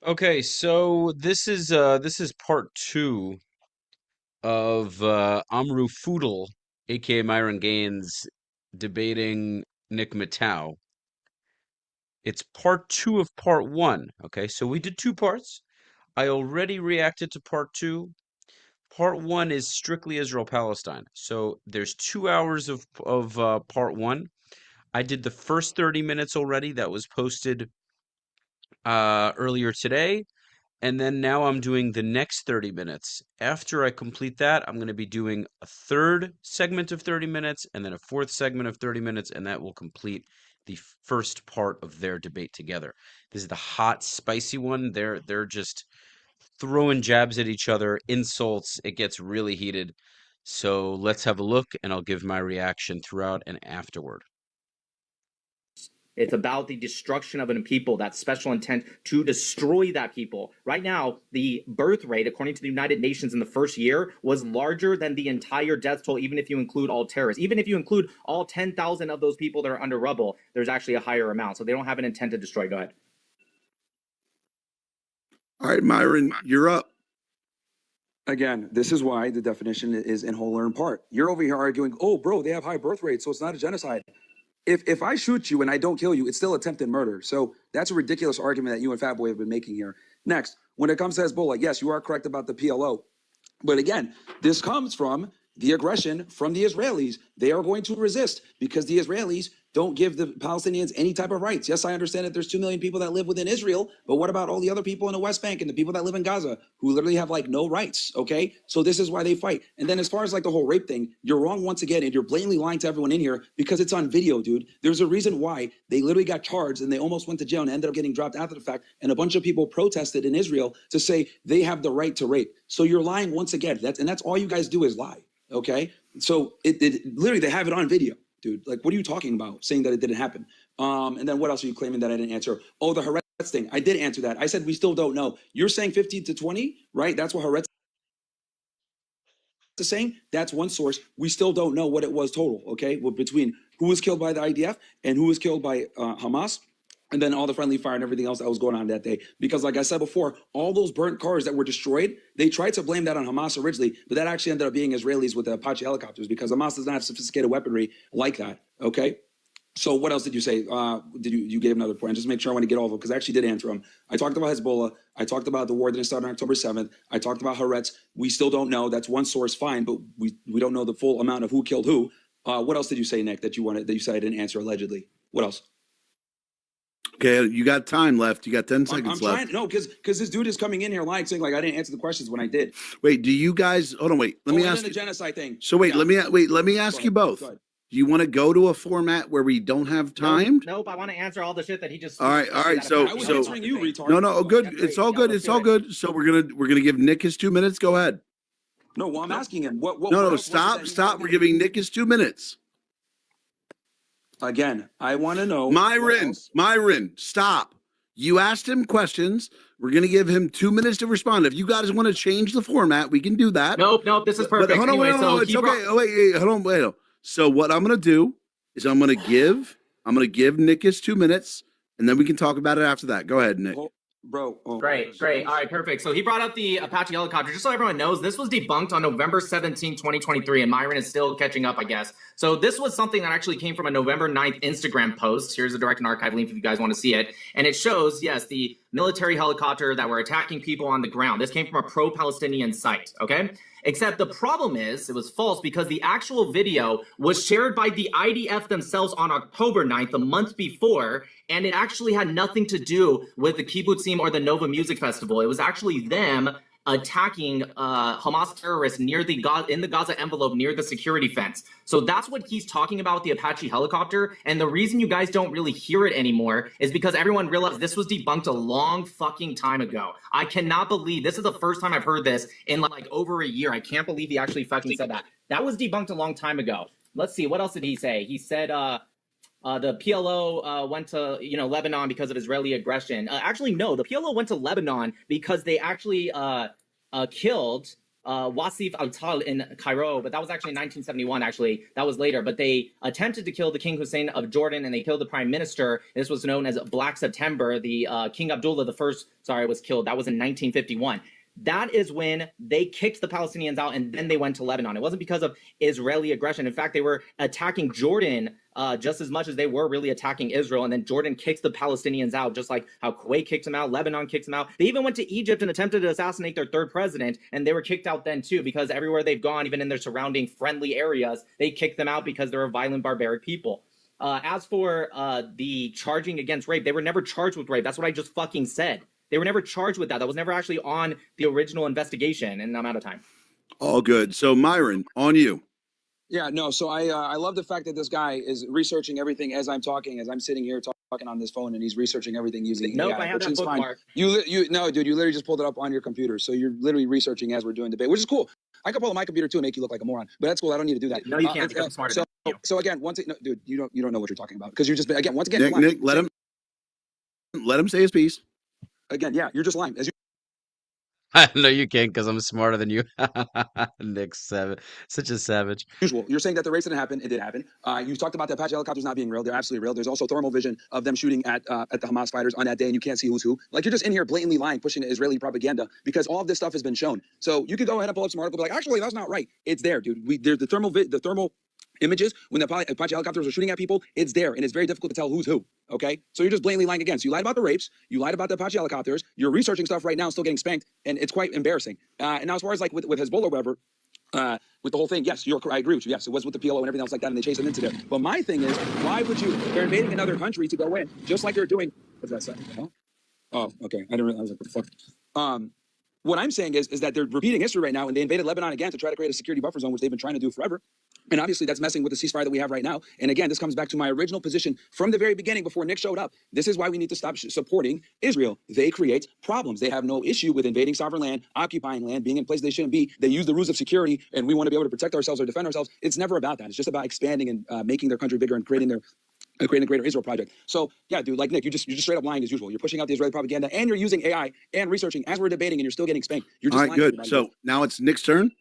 Okay, so this is part two of Amru Foodle, aka Myron Gaines, debating Nick Matau. It's part two of part one. Okay, so we did two parts. I already reacted to part two. Part one is strictly Israel-Palestine. So there's 2 hours of part one. I did the first 30 minutes already. That was posted earlier today. And then now I'm doing the next 30 minutes. After I complete that, I'm going to be doing a third segment of 30 minutes and then a fourth segment of 30 minutes, and that will complete the first part of their debate together. This is the hot, spicy one. They're just throwing jabs at each other, insults. It gets really heated. So let's have a look, and I'll give my reaction throughout and afterward. It's about the destruction of a people, that special intent to destroy that people. Right now, the birth rate, according to the United Nations in the first year, was larger than the entire death toll, even if you include all terrorists. Even if you include all 10,000 of those people that are under rubble, there's actually a higher amount. So they don't have an intent to destroy. Go ahead. All right, Myron, you're up. Again, this is why the definition is in whole or in part. You're over here arguing, oh, bro, they have high birth rates, so it's not a genocide. If I shoot you and I don't kill you, it's still attempted murder. So that's a ridiculous argument that you and Fatboy have been making here. Next, when it comes to Hezbollah, yes, you are correct about the PLO. But again, this comes from the aggression from the Israelis. They are going to resist because the Israelis don't give the Palestinians any type of rights. Yes, I understand that there's 2 million people that live within Israel, but what about all the other people in the West Bank and the people that live in Gaza who literally have like no rights? Okay, so this is why they fight. And then as far as like the whole rape thing, you're wrong once again, and you're blatantly lying to everyone in here because it's on video, dude. There's a reason why they literally got charged and they almost went to jail and ended up getting dropped after the fact. And a bunch of people protested in Israel to say they have the right to rape. So you're lying once again. That's all you guys do is lie. Okay, so it literally they have it on video, dude. Like, what are you talking about? Saying that it didn't happen. And then what else are you claiming that I didn't answer? Oh, the Haaretz thing. I did answer that. I said we still don't know. You're saying 15 to 20, right? That's what Haaretz is saying. That's one source. We still don't know what it was total. Okay, well, between who was killed by the IDF and who was killed by Hamas. And then all the friendly fire and everything else that was going on that day. Because like I said before, all those burnt cars that were destroyed, they tried to blame that on Hamas originally, but that actually ended up being Israelis with the Apache helicopters because Hamas does not have sophisticated weaponry like that, okay? So what else did you say? You gave another point. Just make sure I want to get all of them because I actually did answer them. I talked about Hezbollah. I talked about the war that started on October 7th. I talked about Haaretz. We still don't know. That's one source, fine, but we don't know the full amount of who killed who. What else did you say, Nick, that you said I didn't answer allegedly? What else? Okay, you got time left. You got 10 seconds left. Trying, no, because this dude is coming in here lying, saying like I didn't answer the questions when I did. Wait, do you guys? Hold on, wait. Let me ask the genocide thing. So wait, let me ask you both. Do you want to go to a format where we don't have time? Nope. I want to answer all the shit that he just. All right. So I was answering you, retard. No, good. It's all good. It's all good. So we're gonna give Nick his 2 minutes. Go ahead. No, well, I'm asking him. No, stop. We're giving Nick his 2 minutes. Again, I want to know. Myron, stop. You asked him questions. We're going to give him 2 minutes to respond. If you guys want to change the format, we can do that. Nope. This is perfect. But hold on, anyway, it's okay. Oh, wait, hold on. So what I'm going to do is I'm going to give Nick his 2 minutes, and then we can talk about it after that. Go ahead, Nick. Bro. Great. All right, perfect. So he brought up the Apache helicopter. Just so everyone knows, this was debunked on November 17, 2023, and Myron is still catching up, I guess. So this was something that actually came from a November 9th Instagram post. Here's a direct and archive link if you guys want to see it. And it shows, yes, the military helicopter that were attacking people on the ground. This came from a pro-Palestinian site, okay? Except the problem is it was false because the actual video was shared by the IDF themselves on October 9th, the month before, and it actually had nothing to do with the Kibbutzim or the Nova Music Festival. It was actually them attacking Hamas terrorists in the Gaza envelope near the security fence. So that's what he's talking about, the Apache helicopter. And the reason you guys don't really hear it anymore is because everyone realized this was debunked a long fucking time ago. I cannot believe this is the first time I've heard this in like over a year. I can't believe he actually fucking said that. That was debunked a long time ago. Let's see, what else did he say? He said the PLO went to Lebanon because of Israeli aggression. Actually, no, the PLO went to Lebanon because they actually killed Wasif al-Tal in Cairo, but that was actually in 1971, actually. That was later. But they attempted to kill the King Hussein of Jordan, and they killed the prime minister. This was known as Black September. The King Abdullah I was killed. That was in 1951. That is when they kicked the Palestinians out, and then they went to Lebanon. It wasn't because of Israeli aggression. In fact, they were attacking Jordan just as much as they were really attacking Israel, and then Jordan kicks the Palestinians out, just like how Kuwait kicks them out, Lebanon kicks them out. They even went to Egypt and attempted to assassinate their third president, and they were kicked out then too, because everywhere they've gone, even in their surrounding friendly areas, they kicked them out because they're a violent, barbaric people. As for the charging against rape, they were never charged with rape. That's what I just fucking said. They were never charged with that. That was never actually on the original investigation, and I'm out of time. All good. So Myron, on you. Yeah, no. So I love the fact that this guy is researching everything as I'm talking, as I'm sitting here talking on this phone, and he's researching everything using Nope, AI, I have which that is fine. bookmark. No, dude, you literally just pulled it up on your computer, so you're literally researching as we're doing debate, which is cool. I could pull up my computer too and make you look like a moron, but that's cool. I don't need to do that. No, you can't. Because I'm smarter than you. So again, no, dude, you don't know what you're talking about because you're just once again. Nick, let him say his piece. Again, yeah, you're just lying. As No, you can't because I'm smarter than you. Nick's such a savage. usual, you're saying that the race didn't happen. It did happen. You talked about the Apache helicopters not being real. They're absolutely real. There's also thermal vision of them shooting at the Hamas fighters on that day, and you can't see who's who. Like, you're just in here blatantly lying, pushing Israeli propaganda because all of this stuff has been shown. So you could go ahead and pull up some article, be like, actually, that's not right. It's there, dude. There's the thermal images when the Apache helicopters are shooting at people. It's there, and it's very difficult to tell who's who. Okay, so you're just blatantly lying again. So you lied about the rapes, you lied about the Apache helicopters. You're researching stuff right now, still getting spanked, and it's quite embarrassing. And now, as far as like with Hezbollah, or whatever. With the whole thing, yes, I agree with you. Yes, it was with the PLO and everything else like that, and they chased them into there. But my thing is, why would you? They're invading another country to go in, just like they're doing. What's that say? Oh, okay. I didn't realize. I was like, what the fuck? What I'm saying is that they're repeating history right now, and they invaded Lebanon again to try to create a security buffer zone, which they've been trying to do forever. And obviously, that's messing with the ceasefire that we have right now. And again, this comes back to my original position from the very beginning before Nick showed up. This is why we need to stop supporting Israel. They create problems. They have no issue with invading sovereign land, occupying land, being in places they shouldn't be. They use the rules of security, and we want to be able to protect ourselves or defend ourselves. It's never about that. It's just about expanding and making their country bigger and creating a greater Israel project. So yeah, dude, like Nick, you're just straight up lying as usual. You're pushing out the Israeli propaganda, and you're using AI and researching as we're debating, and you're still getting spanked. You're just all right, good. So now it's Nick's turn.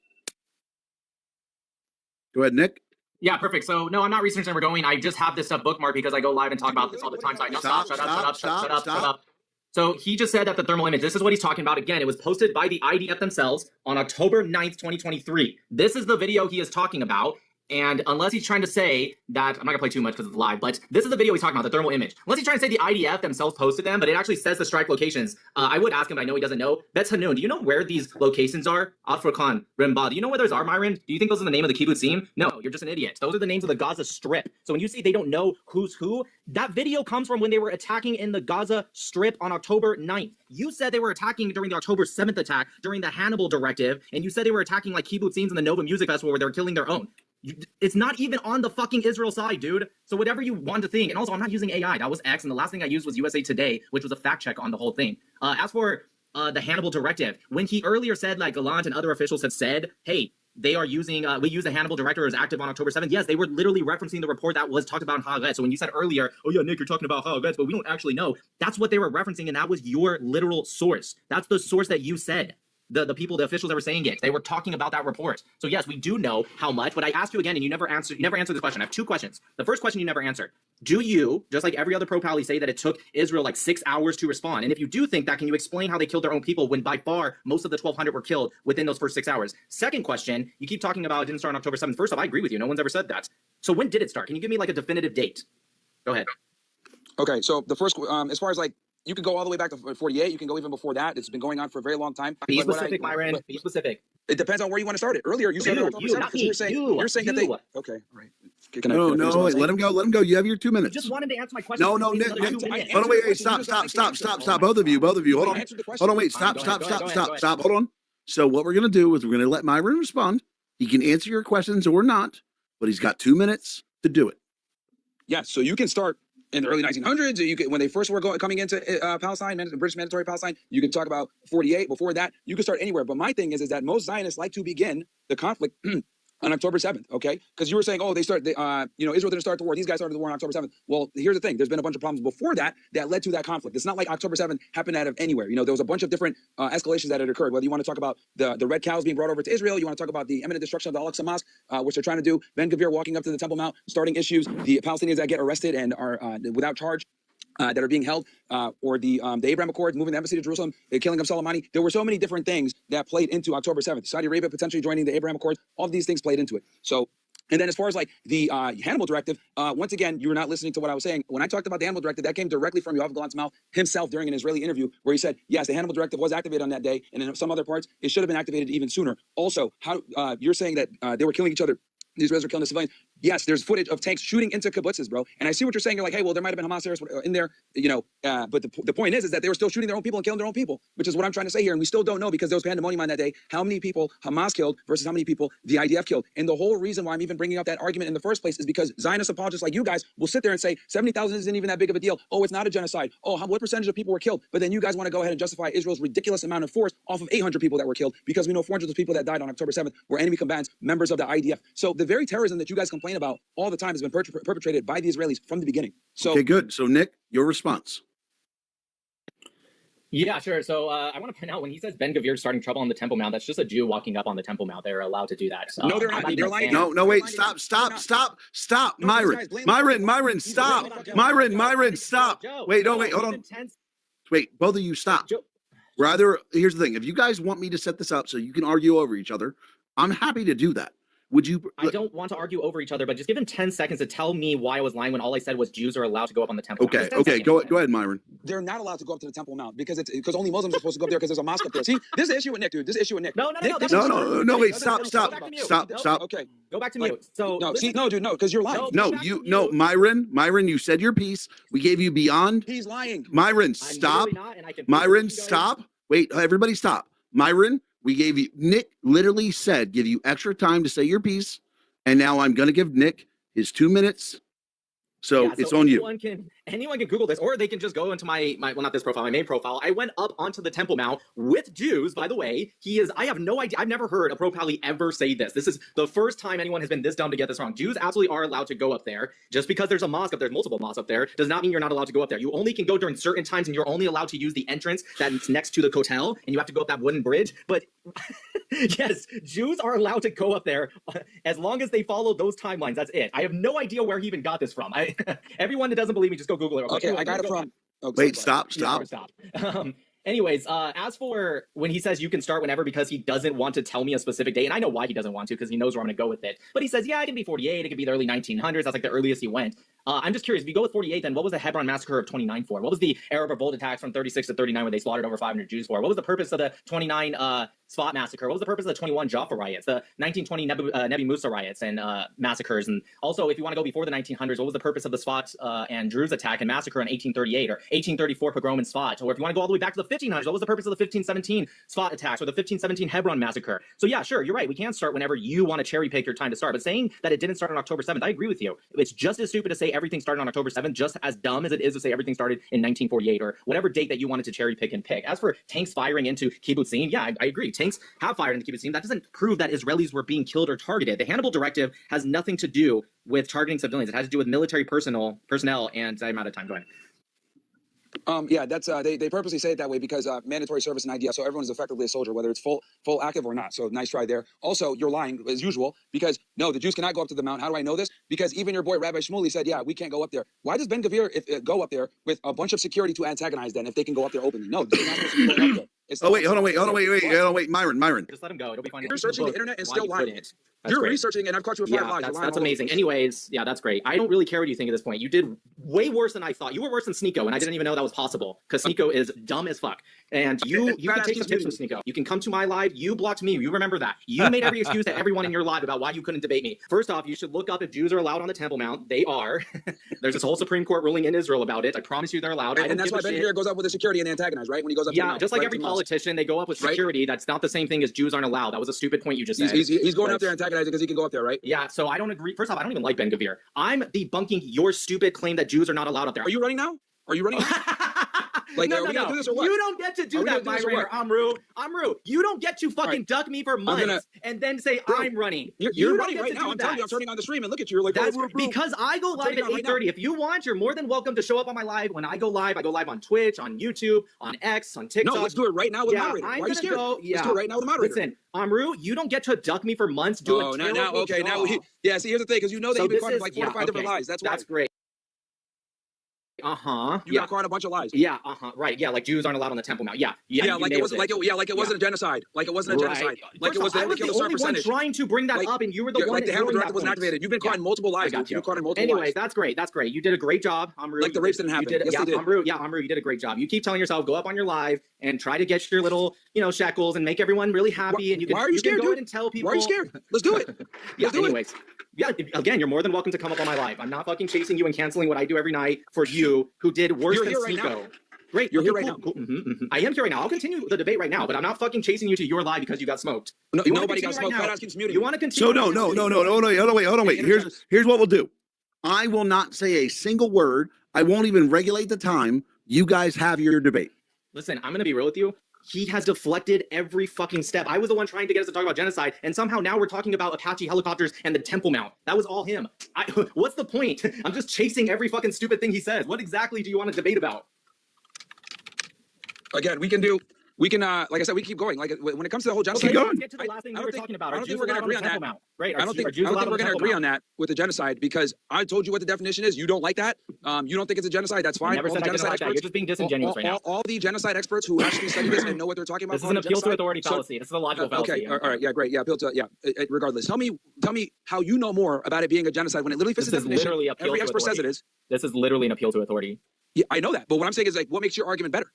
Go ahead, Nick. Yeah, perfect. So no, I'm not researching where we're going. I just have this stuff bookmarked because I go live and talk about this all the time. So I know. Shut up. So he just said that the thermal image, this is what he's talking about. Again, it was posted by the IDF themselves on October 9th, 2023. This is the video he is talking about. And unless he's trying to say that, I'm not gonna play too much because it's live, but this is the video he's talking about, the thermal image. Unless he's trying to say the IDF themselves posted them, but it actually says the strike locations. I would ask him, but I know he doesn't know. That's Hanun. Do you know where these locations are? Afrakan, Rimba. Do you know where those are, Myron? Do you think those are the name of the kibbutzim? No, you're just an idiot. Those are the names of the Gaza Strip. So when you say they don't know who's who, that video comes from when they were attacking in the Gaza Strip on October 9th. You said they were attacking during the October 7th attack, during the Hannibal Directive, and you said they were attacking like kibbutzim in the Nova Music Festival where they were killing their own. It's not even on the fucking Israel side, dude. So whatever you want to think. And also, I'm not using AI. That was X, and the last thing I used was USA Today, which was a fact check on the whole thing. As for the Hannibal Directive, when he earlier said, like Gallant and other officials have said, hey, they are using, we use the Hannibal Directive as active on October 7th. Yes, they were literally referencing the report that was talked about in Haaretz. So when you said earlier, oh yeah, Nick, you're talking about Haaretz, but we don't actually know. That's what they were referencing, and that was your literal source. That's the source that you said. The people, the officials that were saying it, they were talking about that report. So yes, we do know how much, but I asked you again and you never answered this question. I have two questions. The first question you never answered. Do you, just like every other pro-pally, say that it took Israel like 6 hours to respond? And if you do think that, can you explain how they killed their own people when by far most of the 1,200 were killed within those first 6 hours? Second question, you keep talking about it didn't start on October 7th. First off, I agree with you. No one's ever said that. So when did it start? Can you give me like a definitive date? Go ahead. Okay, so the first, as far as like, you can go all the way back to 48. You can go even before that. It's been going on for a very long time. Be specific, Myron. Be specific. It depends on where you want to start it. Earlier, you said you're saying that they. Okay, all right. No, wait, let him go. Let him go. You have your 2 minutes. You just wanted to answer my question. No, Nick. Hold on, wait, stop. Both of you. Hold on, wait, stop. Hold on. So what we're gonna do is we're gonna let Myron respond. He can answer your questions or not, but he's got 2 minutes to do it. Yeah, so you can start in the early 1900s. You could, when they first were coming into Palestine, British Mandatory Palestine, you could talk about 48. Before that, you could start anywhere. But my thing is that most Zionists like to begin the conflict on October 7th, okay? Because you were saying, oh, Israel didn't start the war. These guys started the war on October 7th. Well, here's the thing. There's been a bunch of problems before that led to that conflict. It's not like October 7th happened out of anywhere. There was a bunch of different escalations that had occurred, whether you want to talk about the red cows being brought over to Israel, you want to talk about the imminent destruction of the Al-Aqsa Mosque, which they're trying to do, Ben-Gvir walking up to the Temple Mount, starting issues, the Palestinians that get arrested and are without charge, that are being held, or the Abraham Accords, moving the embassy to Jerusalem, the killing of Soleimani. There were so many different things that played into October 7th. Saudi Arabia potentially joining the Abraham Accords. All of these things played into it. So, and then as far as like the Hannibal Directive, once again, you were not listening to what I was saying. When I talked about the Hannibal Directive, that came directly from Yoav Gallant's mouth himself during an Israeli interview where he said, yes, the Hannibal Directive was activated on that day, and in some other parts, it should have been activated even sooner. Also, how you're saying that they were killing each other. The Israelis are killing the civilians. Yes, there's footage of tanks shooting into kibbutzes, bro. And I see what you're saying. You're like, hey, well, there might have been Hamas terrorists in there, But the point is that they were still shooting their own people and killing their own people, which is what I'm trying to say here. And we still don't know because there was pandemonium on that day how many people Hamas killed versus how many people the IDF killed. And the whole reason why I'm even bringing up that argument in the first place is because Zionist apologists like you guys will sit there and say 70,000 isn't even that big of a deal. Oh, it's not a genocide. Oh, what percentage of people were killed? But then you guys want to go ahead and justify Israel's ridiculous amount of force off of 800 people that were killed because we know 400 of those people that died on October 7th were enemy combatants, members of the IDF. So the very terrorism that you guys complain about all the time has been perpetrated by the Israelis from the beginning. So okay, good. So Nick, your response. Yeah, sure. So I want to point out when he says Ben-Gvir starting trouble on the Temple Mount, that's just a Jew walking up on the Temple Mount. They're allowed to do that. So, no, they're not. They're lying. No, wait. Stop. Myron, stop. Myron, stop. Wait, hold on. Wait, both of you stop. Here's the thing. If you guys want me to set this up so you can argue over each other, I'm happy to do that. Would you? I don't want to argue over each other, but just give him 10 seconds to tell me why I was lying when all I said was Jews are allowed to go up on the Temple Mount. Okay, go ahead, Myron. They're not allowed to go up to the Temple Mount because only Muslims are supposed to go up there because there's a mosque up there. See, this is the issue with Nick, dude. This is the issue with Nick. No. Wait, stop. Okay, go back to mute. So no, because you're lying. Myron, you said your piece. We gave you beyond. He's lying. Myron, stop. Myron, stop. Wait, everybody, stop. Myron, we gave you. Nick literally said give you extra time to say your piece. And now I'm going to give Nick his 2 minutes. So it's on you. Anyone can Google this, or they can just go into my not this profile, my main profile. I went up onto the Temple Mount with Jews, by the way. I have no idea. I've never heard a pro-Pali ever say this. This is the first time anyone has been this dumb to get this wrong. Jews absolutely are allowed to go up there. Just because there's a mosque up there, multiple mosques up there, does not mean you're not allowed to go up there. You only can go during certain times, and you're only allowed to use the entrance that's next to the hotel, and you have to go up that wooden bridge. But yes, Jews are allowed to go up there as long as they follow those timelines. That's it. I have no idea where he even got this from. Everyone that doesn't believe me, just go Google it. Okay, I got it from. Wait, stop. Anyways, as for when he says you can start whenever because he doesn't want to tell me a specific date, and I know why he doesn't want to because he knows where I'm going to go with it. But he says, yeah, it can be 48, it can be the early 1900s. That's like the earliest he went. I'm just curious, if you go with 48, then what was the Hebron massacre of 29 for? What was the Arab revolt attacks from 36 to 39 where they slaughtered over 500 Jews for? What was the purpose of the 29 Sfat massacre? What was the purpose of the 21 Jaffa riots, the 1920 Nebi Musa riots and massacres? And also, if you want to go before the 1900s, what was the purpose of the Sfat and Druze attack and massacre in 1838 or 1834 pogrom in Sfat? Or if you want to go all the way back to the 1500s, what was the purpose of the 1517 Sfat attacks or the 1517 Hebron massacre? So yeah, sure, you're right. We can start whenever you want to cherry pick your time to start. But saying that it didn't start on October 7th, I agree with you. It's just as stupid to say everything started on October 7th, just as dumb as it is to say everything started in 1948 or whatever date that you wanted to cherry pick and pick. As for tanks firing into kibbutzim, yeah, I agree. Tanks have fired into kibbutzim. That doesn't prove that Israelis were being killed or targeted. The Hannibal Directive has nothing to do with targeting civilians. It has to do with military personnel, and I'm out of time. Go ahead. Yeah, that's they purposely say it that way because mandatory service and IDF, so everyone is effectively a soldier, whether it's full active or not. So nice try there. Also, you're lying as usual because no, the Jews cannot go up to the mount. How do I know this? Because even your boy Rabbi Shmuley said, yeah, we can't go up there. Why does Ben-Gvir go up there with a bunch of security to antagonize them if they can go up there openly? No, they're not supposed to be going up there. Hold on, Myron. Just let him go. It'll be fine. You're searching the internet and still lying. You're researching, and I've caught you with 5 lies. That's amazing. Anyways, yeah, that's great. I don't really care what you think at this point. You did way worse than I thought. You were worse than Sneeko, and I didn't even know that was possible because Sneeko is dumb as fuck. And you can take some tips from Sneeko. You can come to my live. You blocked me. You remember that. You made every excuse to everyone in your live about why you couldn't debate me. First off, you should look up if Jews are allowed on the Temple Mount. They are. There's this whole Supreme Court ruling in Israel about it. I promise you they're allowed. And that's why Ben-Gvir goes up with the security and antagonize, right? When he goes up to the mount, just like every politician, they go up with security. That's not the same thing as Jews aren't allowed. That was a stupid point you just said. He's going up there antagonizing because he can go up there, right? Yeah, so I don't agree. First off, I don't even like Ben-Gvir. I'm debunking your stupid claim that Jews are not allowed up there. Are you running now? Like, No, are no, we gonna no. do this or what? You don't get to do Are we that, gonna do this or Myron or what? Amru. Amru, you don't get to fucking right. duck me for months and then say Bro, I'm running. You're You don't running get right to now. do I'm telling you, I'm that. turning on the stream and look at you. You're like, That's bro. because I go live at turning it on right 8:30. If you want, you're more than welcome to show up on my live. When I go live on Twitch, on YouTube, on X, on TikTok. No, let's do it right now with Yeah, moderator. I'm Why are you gonna scared? go. Let's Yeah. do it right now with moderator. Listen, Amru, you don't get to duck me for months. Do Oh, a now, terrible okay, now, job. yeah. See, here's the thing, because you know that So you've been this caught in is like 4 to 5 different lies. That's why. That's great. You got caught in a bunch of lies. Yeah, right. Yeah, like Jews aren't allowed on the Temple Mount. Yeah, Yeah, like it was wasn't like it wasn't a genocide. Like it wasn't a genocide. Like it was I they only was killed the a certain only one percentage. trying to bring that Like, up, and you were the one. Like the Hannibal ignoring Directive that wasn't point. activated. You've been caught in multiple lies. got You've been caught in multiple Anyways, lies. that's great. That's great. You did a great job, Amru. Like the rapes didn't happen. Yes, yeah, they did. Amru, you did a great job. You keep telling yourself, go up on your live and try to get your little, shekels and make everyone really happy. And you can, why are you scared, can go dude? ahead and tell people. Why are you scared? Let's do it. Yeah. Let's do it. Anyways. Yeah, again, you're more than welcome to come up on my live. I'm not fucking chasing you and canceling what I do every night for you, who did worse You're than here right Sneeko. now. Great. You're okay, here right cool, now. Cool. I am here right now. I'll continue the debate right now, but I'm not fucking chasing you to your live because you got smoked. No, You wanna nobody got continue smoked. right Fat ass keeps muting You me. want to continue? So hold on, wait. Here's what we'll do. I will not say a single word. I won't even regulate the time. You guys have your debate. Listen, I'm gonna be real with you. He has deflected every fucking step. I was the one trying to get us to talk about genocide, and somehow now we're talking about Apache helicopters and the Temple Mount. That was all him. What's the point? I'm just chasing every fucking stupid thing he says. What exactly do you want to debate about? Again, like I said, we keep going. Like when it comes to the whole genocide, Keep going. Let's get to the last thing we were talking about. I don't think we're going to agree on that. Right? I don't think we're going to agree on that with the genocide, because I told you what the definition is. You don't like that. You don't think it's a genocide. That's fine. I never said I didn't like that. You're just being disingenuous right now. All the genocide experts who actually study this and know what they're talking about. This is an appeal to authority fallacy. This is a logical fallacy. Okay. All right. Yeah. Great. Yeah. Appeal to. Yeah. Regardless, tell me how you know more about it being a genocide when it literally fits the definition. Literally appeal Every to expert says it authority. is. This is literally an appeal to authority. Yeah, I know that. But what I'm saying is, like, what makes your argument better?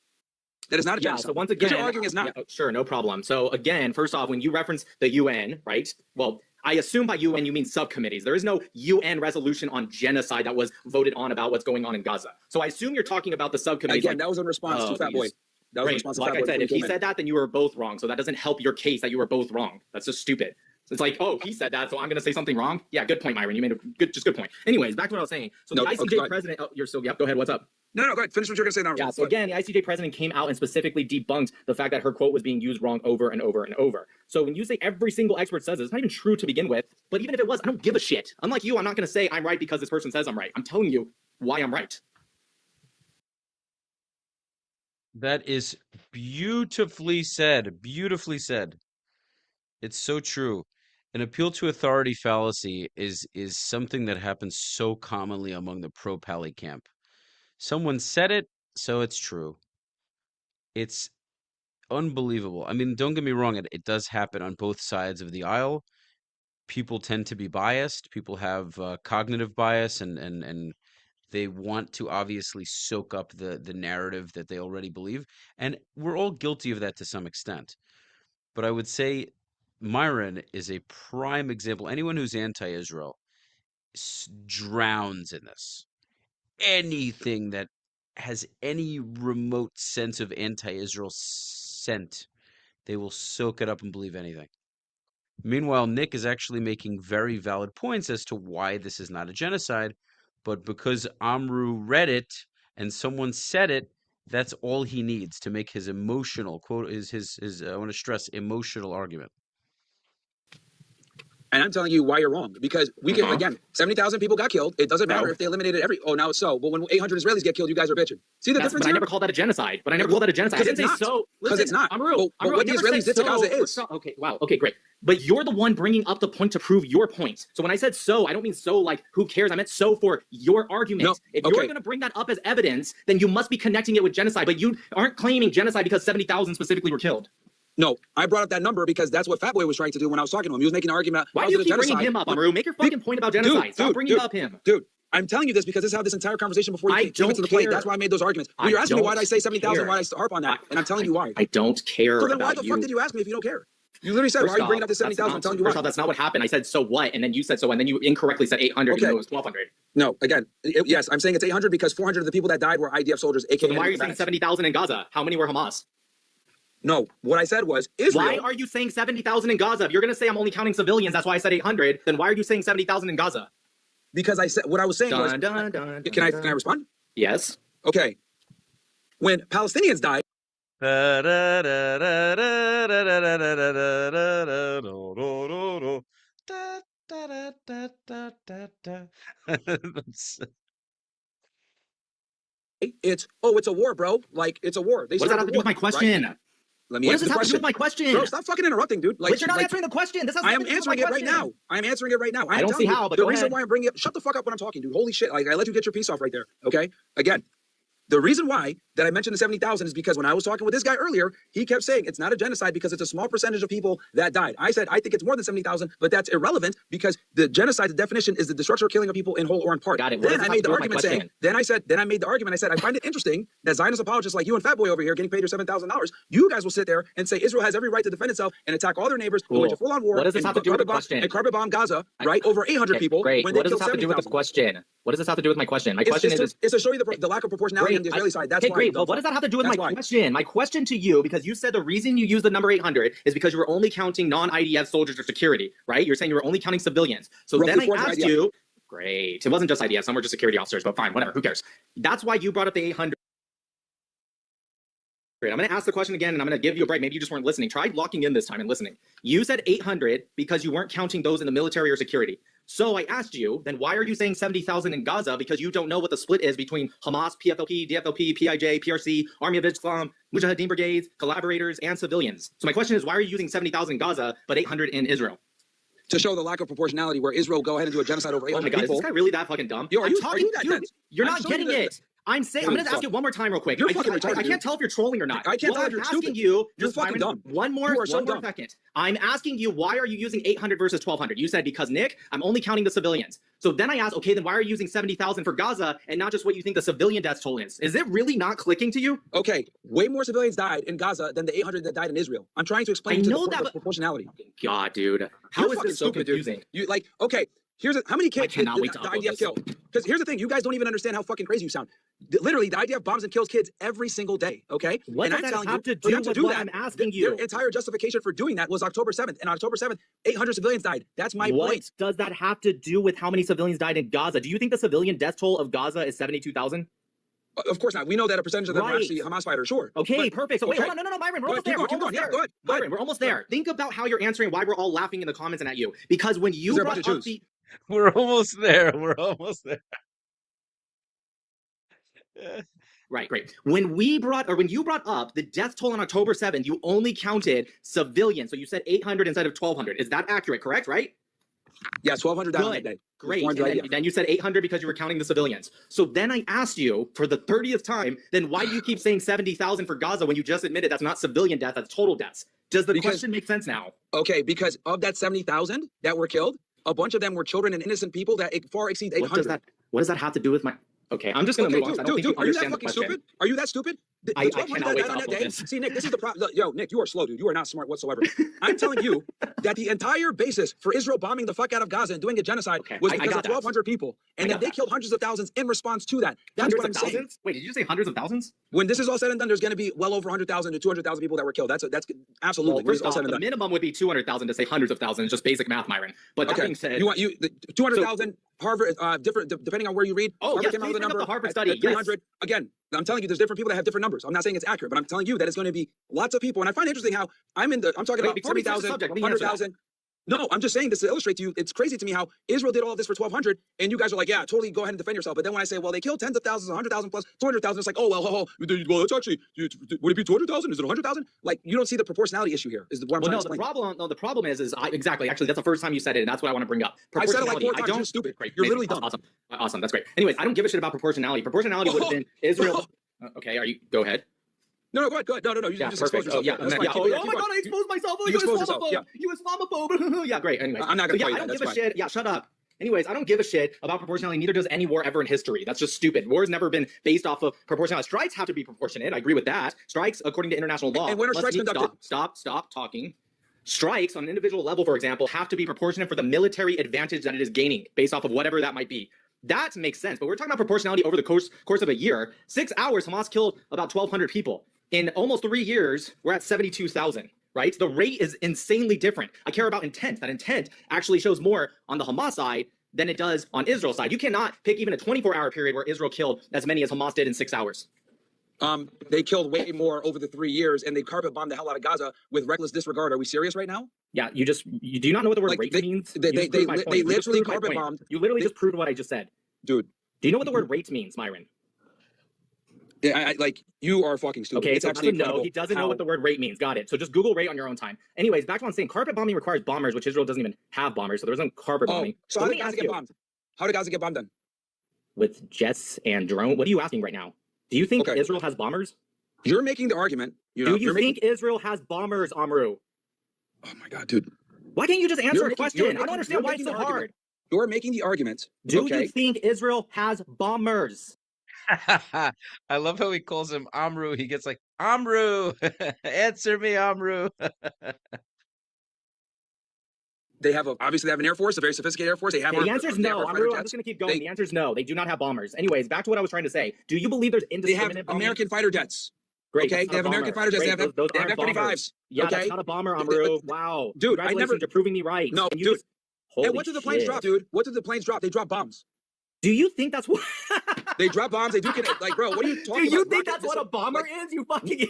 That it's not a genocide. So once again, your arguing is not. Yeah, sure, no problem. So again, first off, when you reference the UN, right? Well, I assume by UN you mean subcommittees. There is no UN resolution on genocide that was voted on about what's going on in Gaza. So I assume you're talking about the subcommittees. Again, that was in response to Fat Boy. That was in response to like Fat I Boy. said, if he said that, then you were both wrong. So that doesn't help your case that you were both wrong. That's just stupid. It's like, oh, he said that, so I'm going to say something wrong? Yeah, good point, Myron. You made a good point. Anyways, back to what I was saying. So the ICJ president, oh, you're still, yep, go ahead, what's up? No, go ahead. Finish what you're going to say now. Yeah, so again, the ICJ president came out and specifically debunked the fact that her quote was being used wrong over and over and over. So when you say every single expert says it, it's not even true to begin with, but even if it was, I don't give a shit. Unlike you, I'm not going to say I'm right because this person says I'm right. I'm telling you why I'm right. That is beautifully said. Beautifully said. It's so true. An appeal to authority fallacy is something that happens so commonly among the pro-Pally camp. Someone said it, so it's true. It's unbelievable. I mean, don't get me wrong, it does happen on both sides of the aisle. People tend to be biased. People have cognitive bias, and they want to obviously soak up the narrative that they already believe. And we're all guilty of that to some extent. But I would say Myron is a prime example. Anyone who's anti-Israel drowns in this. Anything that has any remote sense of anti-Israel scent, they will soak it up and believe anything. Meanwhile, Nick is actually making very valid points as to why this is not a genocide, but because Amru read it and someone said it, that's all he needs to make his emotional quote is his I want to stress emotional argument. And I'm telling you why you're wrong. Because we can, again, 70,000 people got killed. It doesn't matter if they eliminated now it's so. But when 800 Israelis get killed, you guys are bitching. See the difference But here? I never called that a genocide. I didn't say so. Because it's not. Amru, But what the Israelis did to Gaza is. Okay, wow. Okay, great. But you're the one bringing up the point to prove your point. So when I said so, I don't mean so like who cares. I meant so for your argument. No, if you're going to bring that up as evidence, then you must be connecting it with genocide. But you aren't claiming genocide because 70,000 specifically were killed. No, I brought up that number because that's what Fat Boy was trying to do when I was talking to him. He was making an argument. Why do you keep bringing him up, Amru? Make your fucking point about genocide. Stop bringing up him. Dude, I'm telling you this because this is how this entire conversation before you came into the plate. That's why I made those arguments. Well, you're asking me why did I say 70,000, why did I harp on that? And I'm telling you why. I don't care. So then why the fuck did you ask me if you don't care? You literally said, why are you bringing up the 70,000? I'm telling you why. First off, that's not what happened. I said, so what? And then you said so, and then you incorrectly said 800, okay. even though it was 1,200. No, again, yes, I'm saying it's 800 because 400 of the people that died were IDF soldiers, aka. So then why are you saying 70,000 in Gaza? How many were Hamas? No, what I said was Israel. Why are you saying 70,000 in Gaza? If you're going to say I'm only counting civilians, that's why I said 800, then why are you saying 70,000 in Gaza? Because I said what I was saying was. Can I respond? Yes. Okay. when Palestinians died, it's, oh, it's a war, bro. Like, it's a war. They What does that have started to the do with war, my question? right? Let me What does answer this the have to do question. with my question? Bro, stop fucking interrupting, dude. Wait, you're not answering the question. This has I am nothing to do with answering my it right question. now. I am answering it right now. I don't see how, but the go reason ahead. why I'm bringing it, shut the fuck up when I'm talking, dude. Holy shit. Like, I let you get your piece off right there. Okay. Again, the reason why that I mentioned the 70,000 is because when I was talking with this guy earlier, he kept saying it's not a genocide because it's a small percentage of people that died. I said, I think it's more than 70,000, but that's irrelevant because the genocide, the definition is the destruction or killing of people in whole or in part. Got it. What Then does I this made the have to do with my argument saying, question? then I made the argument. I said, I find it interesting that Zionist apologists like you and Fat Boy over here getting paid your $7,000, you guys will sit there and say Israel has every right to defend itself and attack all their neighbors, go into full on war. What does this have to do with the question? And carpet bomb Gaza, right? Over 800 people. Great. When What they does this killed have to do with the 70,000. question? What does this have to do with my question? My question is It's to show you the lack of proportionality on the Israeli side. That's okay, why. great. But what does that have to do with That's my why. question? My question to you, because you said the reason you used the number 800 is because you were only counting non-IDF soldiers or security, right? You're saying you were only counting civilians. So Roughly then I 400 asked IDF. you, great. It wasn't just IDF. Some were just security officers, but fine, whatever. Who cares? That's why you brought up the 800. I'm going to ask the question again, and I'm going to give you a break. Maybe you just weren't listening. Try locking in this time and listening. You said 800 because you weren't counting those in the military or security. So I asked you, then why are you saying 70,000 in Gaza? Because you don't know what the split is between Hamas, PFLP, DFLP, PIJ, PRC, Army of Islam, Mujahideen brigades, collaborators, and civilians. So my question is, why are you using 70,000 in Gaza, but 800 in Israel? To show the lack of proportionality where Israel go ahead and do a genocide over 800 Oh my God, people. is this guy really that fucking dumb? Yo, are you talking, that dude, dense? you're I'm not showing getting you it. I'm saying, I'm Dude, going to ask you one more time real quick. You're I fucking retarded, can't dude. tell if you're trolling or not. I can't tell if I'm you're asking stupid. you, You're just fucking Myron, dumb. one more You are so dumb. second. I'm asking you, why are you using 800 versus 1,200? You said, because Nick, I'm only counting the civilians. So then I asked, okay, then why are you using 70,000 for Gaza and not just what you think the civilian death toll is? Is it really not clicking to you? Okay, way more civilians died in Gaza than the 800 that died in Israel. I'm trying to explain I to know the that, but- proportionality. God, dude. How You're is fucking this so stupid, confusing? dude. You like, okay, how many kids did cannot wait to the upload IDF this. kill? Because here's the thing, you guys don't even understand how fucking crazy you sound. Literally, the IDF bombs and kills kids every single day, okay? What and does I'm that telling have you, to for do them to with do what that, I'm asking you? their entire justification for doing that was October 7th. And October 7th, 800 civilians died. That's my What point. does that have to do with how many civilians died in Gaza? Do you think the civilian death toll of Gaza is 72,000? Of course not. We know that a percentage of them are Right. actually Hamas fighters, sure. Okay, But- perfect. So wait, okay. hold on, no, Myron, we're Go almost ahead, there. keep going. We're almost Yeah, there. go ahead. Myron, we're almost there. Think about how you're answering why we're all laughing in the comments and at you. Because when you Is there a brought bunch up of Jews? the We're almost there. We're almost there. right, great. When you brought up the death toll on October 7th, you only counted civilians. So you said 800 instead of 1,200. Is that accurate, correct, right? Yeah, 1,200 died on that day. Great. 400 And IDF. then you said 800 because you were counting the civilians. So then I asked you for the 30th time, then why do you keep saying 70,000 for Gaza when you just admitted that's not civilian death, that's total deaths? Does the question make sense now? Okay, because of that 70,000 that were killed, a bunch of them were children and innocent people that far exceed 800. What does that have to do with my... Okay, I'm just going to Okay, move on. 'cause I don't dude, think you are you that understand the fucking question. stupid? Are you that stupid? The I 1,200 cannot that wait died to on that upload day. this. See, Nick, this is the problem. Yo, Nick, you are slow, dude. You are not smart whatsoever. I'm telling you that the entire basis for Israel bombing the fuck out of Gaza and doing a genocide was I because got of 1,200 people. And then they killed hundreds of thousands in response to that. That's Hundreds what I'm of saying. thousands? Wait, did you say hundreds of thousands? When this is all said and done, there's going to be well over 100,000 to 200,000 people that were killed. That's absolutely. Well, when it's first all off, said and the done. minimum would be 200,000 to say hundreds of thousands. Just basic math, Myron. But that Okay, being said... you want 200,000 Harvard, different depending on where you read. Oh, Harvard yes, came out please with a bring up number the Harvard at study, 300. Again, I'm telling you, there's different people that have different numbers. I'm not saying it's accurate, but I'm telling you that it's going to be lots of people. And I find it interesting how I'm talking about before we switch 40,000, subject, let me answer that. 100,000. No, I'm just saying this to illustrate to you. It's crazy to me how Israel did all of this for 1,200, and you guys are like, yeah, totally go ahead and defend yourself. But then when I say, well, they killed tens of thousands, 100,000 plus 200,000, it's like, oh, well, it's actually, would it be 200,000? Is it 100,000? Like, you don't see the proportionality issue here. Is what I'm trying to explain. The problem is exactly. Actually, that's the first time you said it, and that's what I want to bring up. I said it like 4 Proportionality. times. You're stupid. Great, You're amazing. literally dumb. Awesome. That's great. Anyways, I don't give a shit about proportionality. Proportionality would have been Israel. Okay, go ahead. No, go ahead. No. You just exposed yourself. Yeah, That's yeah. fine. Keep going. Oh my God, I exposed myself. You exposed yourself, yeah. You Islamophobe. Yeah, great. Anyways, I'm not going to I play that. don't That's give a fine. shit. Yeah, shut up. Anyways, I don't give a shit about proportionality. Neither does any war ever in history. That's just stupid. War has never been based off of proportionality. Strikes have to be proportionate. I agree with that. Strikes, according to international law. And when are strikes conducted? Stop talking. Strikes on an individual level, for example, have to be proportionate for the military advantage that it is gaining based off of whatever that might be. That makes sense. But we're talking about proportionality over the course of a year. 6 hours, Hamas killed about 1,200 people. In almost 3 years, we're at 72,000. Right? The rate is insanely different. I care about intent. That intent actually shows more on the Hamas side than it does on Israel's side. You cannot pick even a 24-hour period where Israel killed as many as Hamas did in 6 hours. They killed way more over the 3 years, and they carpet bombed the hell out of Gaza with reckless disregard. Are we serious right now? Yeah, do you not know what the word Like, rape they- means? they literally carpet bombed. You literally just proved what I just said. Dude. Do you know what the word rate means, Myron? Yeah, like, you are fucking stupid. Okay, It's so actually no, he doesn't know what the word rate means. Got it. So just Google rate on your own time. Anyways, back to what I'm saying. Carpet bombing requires bombers, which Israel doesn't even have bombers, so there isn't carpet bombing. So how did Gaza get bombed? How did Gaza get bombed then? With jets and drone. What are you asking right now? Do you think Israel has bombers? You're making the argument. Do you think Israel has bombers, Amru? Oh my God, dude. Why can't you just answer a question? I don't understand why it's so hard. You're making the argument. Do you think Israel has bombers? I love how he calls him Amru. He gets like, Amru, answer me, Amru. They have obviously they have an air force, a very sophisticated air force. They have. The answer is no. I'm just going to keep going. The answer is no. They do not have bombers. Anyways, back to what I was trying to say. Do you believe there's indiscriminate? They have American fighter jets. Great. Okay, they have American fighter jets. They have F-35s. Yeah, that's not a bomber, Amru. Wow, dude, congratulations, you're proving me right. No, dude. And what did the planes drop, dude? What did the planes drop? They drop bombs. Do you think that's what? They drop bombs. They do get it. Like, bro, what are you talking about? Do you think that's what a bomber is? You fucking.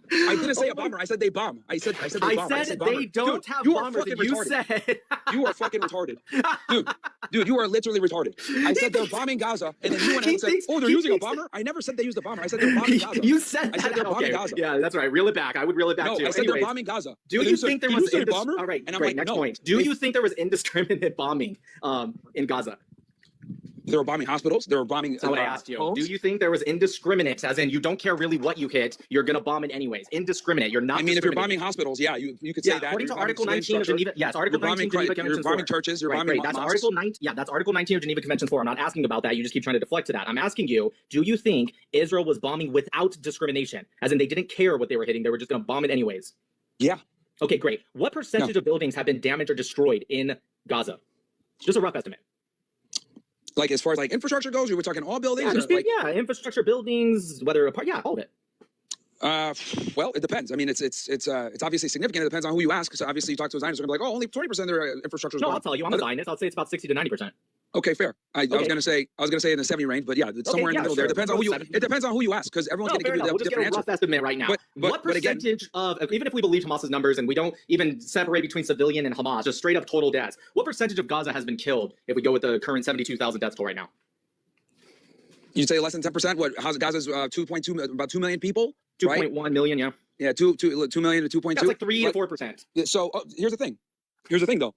I didn't say a bomber. I said they bomb. I said they bomb. I said they don't have bombers. You said you are fucking retarded, dude. You are literally retarded. I said they're bombing Gaza, and then you went and said, "Oh, they're using a bomber." I never said they used a bomber. I said they're bombing Gaza. You said I said they're bombing Gaza. Yeah, that's right. Reel it back. I would reel it back too. I said they're bombing Gaza. Do you think there was a bomber? All right. And I'm like, next no. point. Do you think there was indiscriminate bombing in Gaza? They were bombing hospitals. They were bombing. That's what I asked you. Homes. Do you think there was indiscriminate, as in you don't care really what you hit, you're gonna bomb it anyways? Indiscriminate. You're not. I mean, if you're bombing hospitals, yeah, you could say that. According to Article 19 of Geneva, yes, Article 19 of Geneva Convention 4. You're bombing churches. You're bombing. That's Article 19. Yeah, that's Article 19 of Geneva Convention 4. I'm not asking about that. You just keep trying to deflect to that. I'm asking you, do you think Israel was bombing without discrimination, as in they didn't care what they were hitting, they were just gonna bomb it anyways? Yeah. Okay, great. What percentage of buildings have been damaged or destroyed in Gaza? Just a rough estimate. Like as far as like infrastructure goes, we were talking all buildings. Yeah, infrastructure, buildings, whether apart, all of it. Well, it depends. I mean, it's obviously significant. It depends on who you ask. So obviously, you talk to a Zionists, they're gonna be like, oh, only 20% of their infrastructure is No, gone. I'll tell you, I'm a Zionist. I'll say it's about 60 to 90%. Okay, fair. I was gonna say in the 70 range, but yeah, it's somewhere in the middle there. It depends on who you. It depends on who you ask, because everyone's gonna give you a different answer. We'll just get a rough estimate right now. But what percentage of, even if we believe Hamas's numbers and we don't even separate between civilian and Hamas, just straight up total deaths, what percentage of Gaza has been killed if we go with the current 72,000 death toll right now? You'd say less than 10%. What? Gaza's 2.2, about 2 million people. 2.1 million, yeah. Yeah, 2 million to 2.2. That's like 3 to 4%. So here's the thing. Though.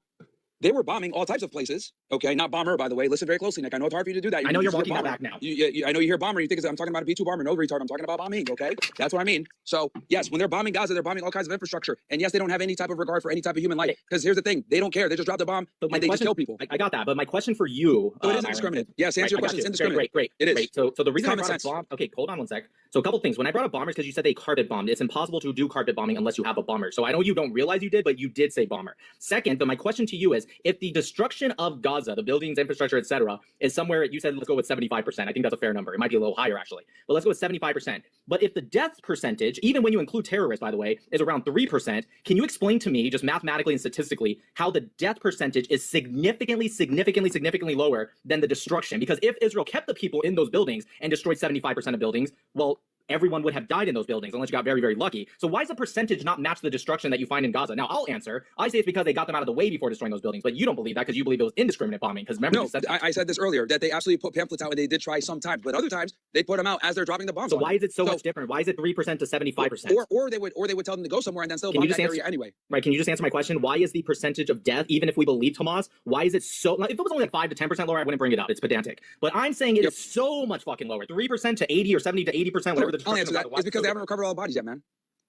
They were bombing all types of places. Okay, not bomber, by the way. Listen very closely, Nick. I know it's hard for you to do that. I know you're walking that back now. I know you hear bomber. You think I'm talking about a B-2 bomber. No, retard. I'm talking about bombing. Okay, that's what I mean. So yes, when they're bombing Gaza, they're bombing all kinds of infrastructure. And yes, they don't have any type of regard for any type of human life. Because here's the thing: they don't care. They just drop the bomb and they just kill people. I got that, but my question for you. So it is indiscriminate. Yes, answer your question. It's indiscriminate. Great. It is. Great. So the reason I brought up bomb. Okay, hold on one sec. So a couple things. When I brought up bombers, because you said they carpet bombed. It's impossible to do carpet bombing unless you have a bomber. So I know you don't realize you did, but you did say bomber. Second, but my question to you is: if the destruction of Gaza, the buildings, infrastructure, etc., is somewhere, you said let's go with 75%. I think that's a fair number. It might be a little higher actually, but let's go with 75%. But if the death percentage, even when you include terrorists, by the way, is around 3%, can you explain to me, just mathematically and statistically, how the death percentage is significantly lower than the destruction? Because if Israel kept the people in those buildings and destroyed 75% of buildings, well, everyone would have died in those buildings unless you got very, very lucky. So why does the percentage not match the destruction that you find in Gaza? Now, I'll answer. I say it's because they got them out of the way before destroying those buildings, but you don't believe that because you believe it was indiscriminate bombing. Because remember, I said this earlier, that they absolutely put pamphlets out, and they did try sometimes, but other times they put them out as they're dropping the bombs. So why is it so much different? Why is it 3% to 75%? Or they would tell them to go somewhere and then still bomb that area anyway. Right? Can you just answer my question? Why is the percentage of death, even if we believe Hamas, why is it so? If it was only like 5 to 10% lower, I wouldn't bring it up. It's pedantic. But I'm saying it is so much fucking lower. 3% to 80 or 70 to 80%, whatever the destruction. I'll answer that. It's because they haven't recovered all the bodies yet, man.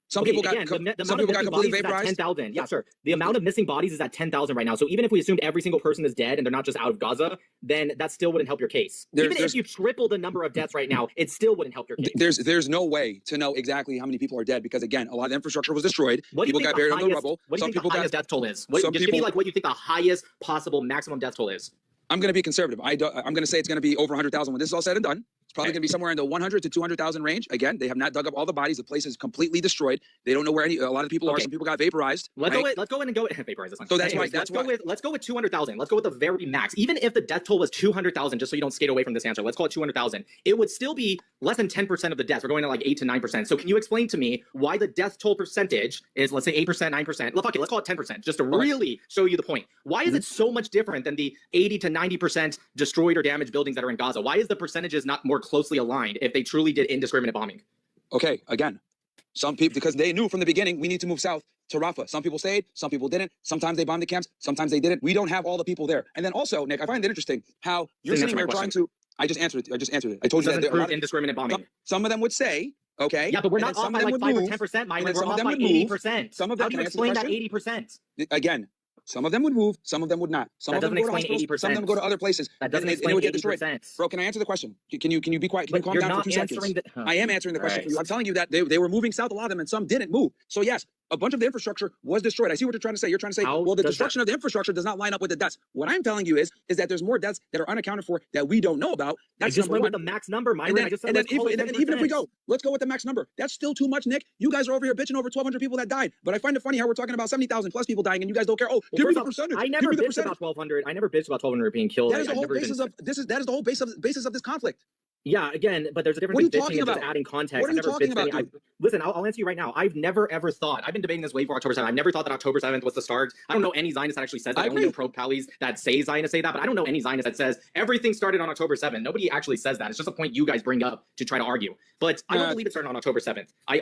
Some Okay, people got again, some people got completely vaporized. 10,000. Yeah, sure. The amount of missing bodies is at 10,000 right now. So even if we assumed every single person is dead and they're not just out of Gaza, then that still wouldn't help your case. Even if you triple the number of deaths right now, it still wouldn't help your case. There's no way to know exactly how many people are dead because again, a lot of infrastructure was destroyed. People got buried under rubble. What do you think the highest death toll is? Just give me like what you think the highest possible maximum death toll is. I'm going to be conservative. I'm going to say it's going to be over 100,000 when this is all said and done. It's probably going to be somewhere in the 100 to 200,000 range. Again, they have not dug up all the bodies. The place is completely destroyed. They don't know where a lot of people are. Some people got vaporized. Let's right? go in and go vaporized. So that's why. Let's go with 200,000. Let's go with the very max. Even if the death toll was 200,000, just so you don't skate away from this answer, let's call it 200,000. It would still be less than 10% of the deaths. We're going to like 8 to 9%. So can you explain to me why the death toll percentage is, let's say 8%, 9%? Well, fuck it, let's call it 10%, just to really show you the point. Why is it so much different than the 80 to 90% destroyed or damaged buildings that are in Gaza? Why is the percentages not more closely aligned if they truly did indiscriminate bombing? Okay, again, some people, because they knew from the beginning we need to move south to Rafah. Some people stayed, some people didn't. Sometimes they bombed the camps, sometimes they didn't. We don't have all the people there. And then also, Nick, I find it interesting how you're sitting there trying to. I just answered it. I told you that prove indiscriminate bombing. Some of them would say, okay. Yeah, but we're not off by like 5 or 10%, Myron. We're off by 80%. Some of them, how do you explain that 80%? Again, some of them would move, some of them would not. Some of them go to hospitals, 80%. Some of them go to other places. That doesn't explain and it would get 80%. destroyed. Bro, can I answer the question? Can you be quiet? Can you calm down for 2 seconds? I am answering the question for you. I'm telling you that they were moving south, a lot of them, and some didn't move. So yes, a bunch of the infrastructure was destroyed. I see what you're trying to say. You're trying to say, well, the destruction of the infrastructure does not line up with the deaths. What I'm telling you is that there's more deaths that are unaccounted for that we don't know about. That's I just went with the max number, Myron. And then even if we go, let's go with the max number. That's still too much, Nick. You guys are over here bitching over 1,200 people that died. But I find it funny how we're talking about 70,000 plus people dying and you guys don't care. Oh, give me the percentage. I never bitched about 1,200. I never bitched about 1,200 being killed. That is the whole basis of that is the whole basis of this conflict. Yeah, again, but there's a difference between bitching and just adding context. What are you talking about? Listen, I'll answer you right now. I've never ever thought, I've been debating this way for October 7th. I've never thought that October 7th was the start. I don't know any Zionist that actually says that. I only know pro-Pallies that say Zionists say that, but I don't know any Zionist that says everything started on October 7th. Nobody actually says that. It's just a point you guys bring up to try to argue. But I don't believe it started on October 7th. I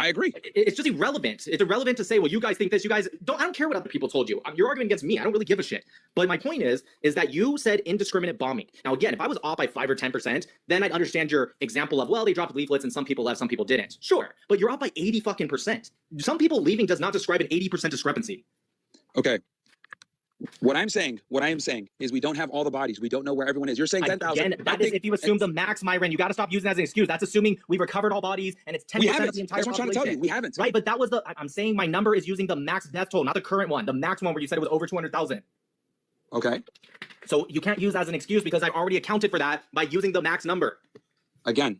agree. It's just irrelevant. It's irrelevant to say, well, you guys think this, you guys don't, I don't care what other people told you. You're arguing against me. I don't really give a shit. But my point is that you said indiscriminate bombing. Now, again, if I was off by 5 or 10%, then I'd understand your example of, well, they dropped leaflets and some people left, some people didn't. Sure, but you're off by 80 fucking percent. Some people leaving does not describe an 80% discrepancy. Okay. What I am saying is we don't have all the bodies. We don't know where everyone is. You're saying 10,000. Again, that is if you assume the max, Myron. You got to stop using that as an excuse. That's assuming we've recovered all bodies and it's 10% of the entire population. That's what I'm trying to tell you. We haven't. Right, but that was I'm saying my number is using the max death toll, not the current one. The max one where you said it was over 200,000. Okay. So you can't use that as an excuse because I've already accounted for that by using the max number. Again,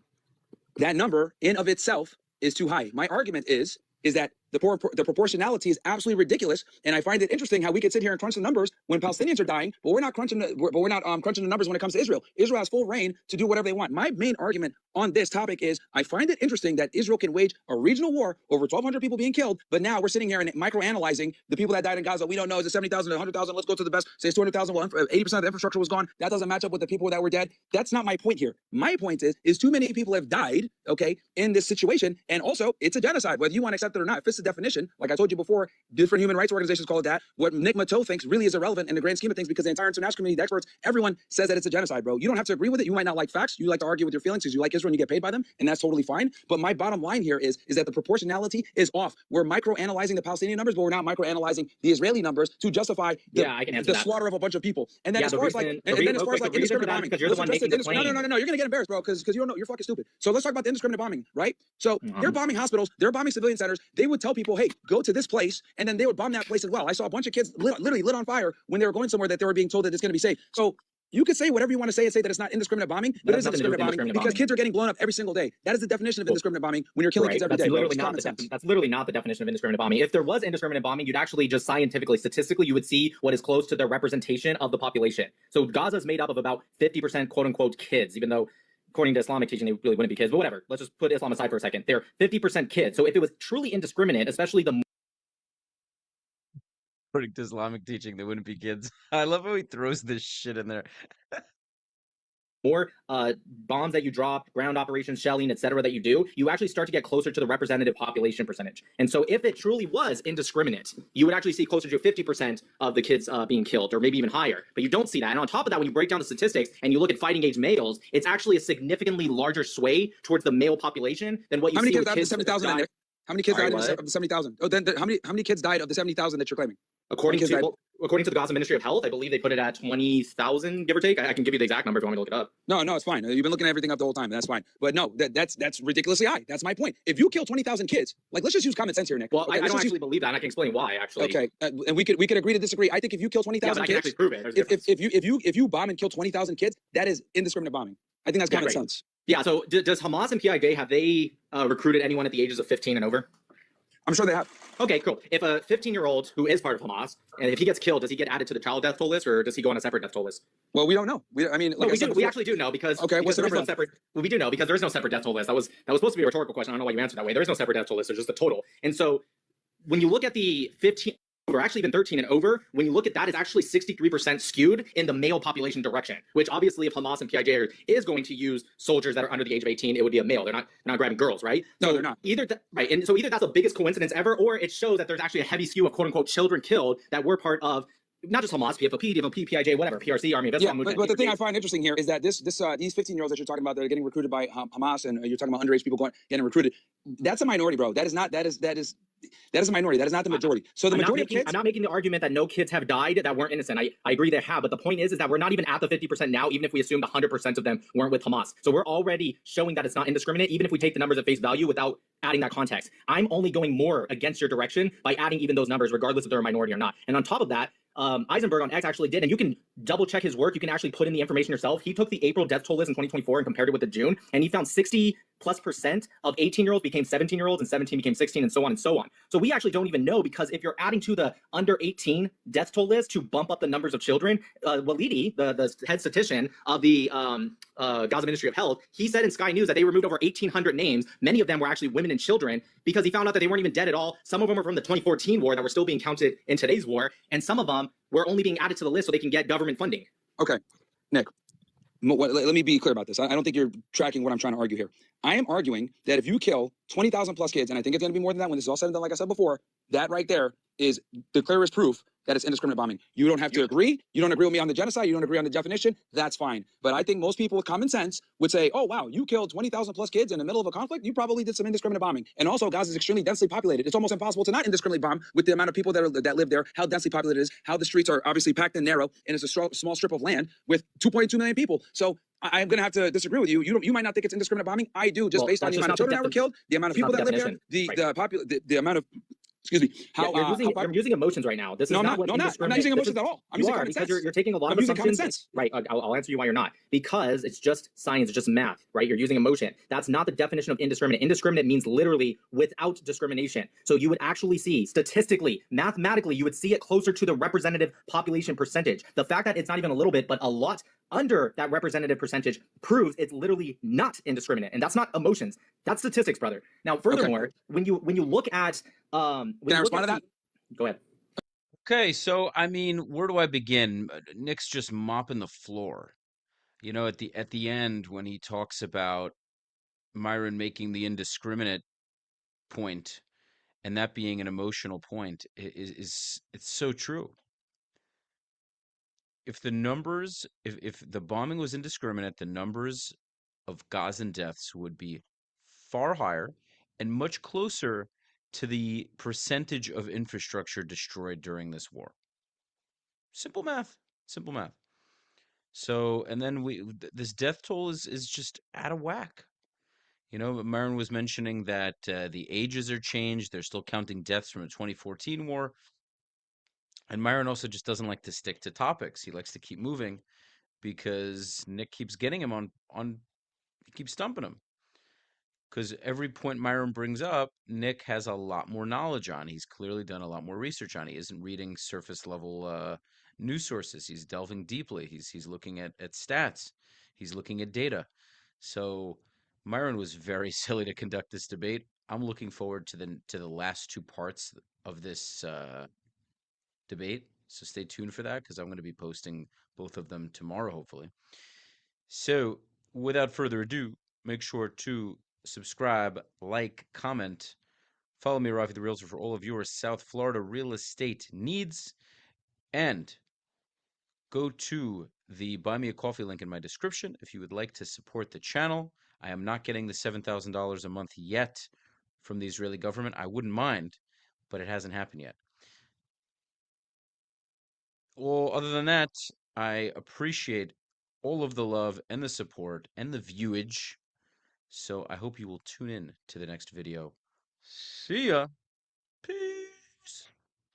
that number in of itself is too high. My argument is that the proportionality is absolutely ridiculous, and I find it interesting how we could sit here and crunch the numbers when Palestinians are dying, but we're not crunching the numbers when it comes to Israel. Israel has full reign to do whatever they want. My main argument on this topic is I find it interesting that Israel can wage a regional war over 1,200 people being killed, but now we're sitting here and microanalyzing the people that died in Gaza. We don't know, is it 70,000 or 100,000? Let's go to the best. Say it's 200,000. Well, 80% of the infrastructure was gone. That doesn't match up with the people that were dead. That's not my point here. My point is too many people have died, okay, in this situation, and also it's a genocide, whether you want to accept it or not. It fits the definition. Like I told you before, different human rights organizations call it that. What Nick Matau thinks really is irrelevant in the grand scheme of things because the entire international community, the experts, everyone says that it's a genocide, bro. You don't have to agree with it. You might not like facts. You like to argue with your feelings because you like Israel and you get paid by them, and that's totally fine. But my bottom line here is that the proportionality is off. We're microanalyzing the Palestinian numbers, but we're not microanalyzing the Israeli numbers to justify the slaughter of a bunch of people. And then as far as indiscriminate bombing, because you're the one making the claim. No, you're gonna get embarrassed, bro, because you don't know, you're fucking stupid. So let's talk about the indiscriminate bombing, right? So they're bombing hospitals, they're bombing civilian centers. They would tell people, hey, go to this place, and then they would bomb that place as well. I saw a bunch of kids literally lit on fire when they were going somewhere that they were being told that it's going to be safe. So you could say whatever you want to say and say that it's not indiscriminate bombing, but it is indiscriminate bombing because kids are getting blown up every single day. That is the definition of indiscriminate bombing when you're killing kids every day. That's literally not the definition of indiscriminate bombing. If there was indiscriminate bombing, you'd actually just scientifically, statistically, you would see what is close to the representation of the population. So Gaza is made up of about 50% quote unquote kids, even though according to Islamic teaching, they really wouldn't be kids, but whatever. Let's just put Islam aside for a second. They're 50% kids. So if it was truly indiscriminate, especially the according to Islamic teaching, they wouldn't be kids. I love how he throws this shit in there. more bombs that you drop, ground operations, shelling, etc., that you do, you actually start to get closer to the representative population percentage. And so if it truly was indiscriminate, you would actually see closer to 50% of the kids being killed, or maybe even higher. But you don't see that. And on top of that, when you break down the statistics and you look at fighting age males, it's actually a significantly larger sway towards the male population than what you see with kids. How many kids died of the 70,000? Oh, then how many kids died of the 70,000 that you're claiming? According to the Gaza Ministry of Health, I believe they put it at 20,000, give or take. I can give you the exact number if you want me to look it up. No, it's fine. You've been looking at everything up the whole time. That's fine. But no, that's ridiculously high. That's my point. If you kill 20,000 kids, like, let's just use common sense here, Nick. Well, okay, I don't actually believe that, and I can explain why, actually. Okay, and we could agree to disagree. I think if you kill 20,000 kids, I can actually prove it. If you bomb and kill 20,000 kids, that is indiscriminate bombing. I think that's common sense. Yeah. So does Hamas and PIJ, have they recruited anyone at the ages of 15 and over? I'm sure they have. Okay, cool. If a 15-year-old who is part of Hamas, and if he gets killed, does he get added to the child death toll list, or does he go on a separate death toll list? Well, we don't know. I mean, like we actually do know because, okay, what's the there is number no separate. Well, we do know because there is no separate death toll list. That was supposed to be a rhetorical question. I don't know why you answered that way. There is no separate death toll list. There's just a total. And so when you look at the 15 or actually even 13 and over, when you look at that, it's actually 63% skewed in the male population direction, which obviously if Hamas and PIJ is going to use soldiers that are under the age of 18, it would be a male. They're not grabbing girls, right? No, so they're not. Right. And so either that's the biggest coincidence ever, or it shows that there's actually a heavy skew of quote unquote children killed that were part of not just Hamas, PFLP, DFLP, PIJ, whatever, PRC, Army of Islam movement. But the thing I find interesting here is that these 15-year-olds that you're talking about that are getting recruited by Hamas, and you're talking about underage people getting recruited, that's a minority, bro. That is a minority. That is not the majority. So the majority of kids. I'm not making the argument that no kids have died that weren't innocent. I agree they have, but the point is that we're not even at the 50% now, even if we assumed 100% of them weren't with Hamas. So we're already showing that it's not indiscriminate, even if we take the numbers at face value without adding that context. I'm only going more against your direction by adding even those numbers, regardless if they're a minority or not. And on top of that, Eisenberg on X actually did, and you can double check his work. You can actually put in the information yourself. He took the April death toll list in 2024 and compared it with the June, and he found 60+% of 18-year-olds became 17-year-olds and 17 became 16 and so on and so on. So we actually don't even know, because if you're adding to the under 18 death toll list to bump up the numbers of children, Walidi, the head statistician of the Gaza Ministry of Health, he said in Sky News that they removed over 1,800 names. Many of them were actually women and children, because he found out that they weren't even dead at all. Some of them were from the 2014 war that were still being counted in today's war, and some of them were only being added to the list so they can get government funding. Okay, Nick, let me be clear about this. I don't think you're tracking what I'm trying to argue here. I am arguing that if you kill 20,000 plus kids, and I think it's going to be more than that when this is all said and done, like I said before, that right there is the clearest proof that it's indiscriminate bombing. You don't have to agree. You don't agree with me on the genocide. You don't agree on the definition. That's fine. But I think most people with common sense would say, oh, wow, you killed 20,000 plus kids in the middle of a conflict. You probably did some indiscriminate bombing. And also, Gaza is extremely densely populated. It's almost impossible to not indiscriminately bomb with the amount of people that live there, how densely populated it is, how the streets are obviously packed and narrow, and it's a small strip of land with 2.2 million people. So I'm going to have to disagree with you. You might not think it's indiscriminate bombing. I do, just based on the amount of children that were killed, the amount of people that live there, the amount of... Excuse me. You're using emotions right now. This is not what indiscriminate. I'm not using emotions at all. I'm using common sense. Because you're taking a lot of assumptions. Right. I'll answer you why you're not. Because it's just science, it's just math, right? You're using emotion. That's not the definition of indiscriminate. Indiscriminate means literally without discrimination. So you would actually see, statistically, mathematically, you would see it closer to the representative population percentage. The fact that it's not even a little bit, but a lot under that representative percentage proves it's literally not indiscriminate. And that's not emotions. That's statistics, brother. Now, furthermore, when you look at can I respond to that? Go ahead. Okay, so I mean, where do I begin? Nick's just mopping the floor. You know, at the end when he talks about Myron making the indiscriminate point, and that being an emotional point, is it's so true. If the numbers, if the bombing was indiscriminate, the numbers of Gazan deaths would be far higher and much closer to the percentage of infrastructure destroyed during this war. Simple math. Simple math. So, and then this death toll is just out of whack. You know, Myron was mentioning that the ages are changed. They're still counting deaths from the 2014 war. And Myron also just doesn't like to stick to topics. He likes to keep moving because Nick keeps getting him he keeps stumping him. Because every point Myron brings up, Nick has a lot more knowledge on. He's clearly done a lot more research on. He isn't reading surface level news sources. He's delving deeply. He's looking at stats. He's looking at data. So Myron was very silly to conduct this debate. I'm looking forward to the last two parts of this debate. So stay tuned for that, because I'm going to be posting both of them tomorrow, hopefully. So without further ado, make sure to subscribe, like, comment. Follow me, Rafi the Realtor, for all of your South Florida real estate needs. And go to the Buy Me a Coffee link in my description if you would like to support the channel. I am not getting the $7,000 a month yet from the Israeli government. I wouldn't mind, but it hasn't happened yet. Well, other than that, I appreciate all of the love and the support and the viewage. So I hope you will tune in to the next video. See ya. Peace.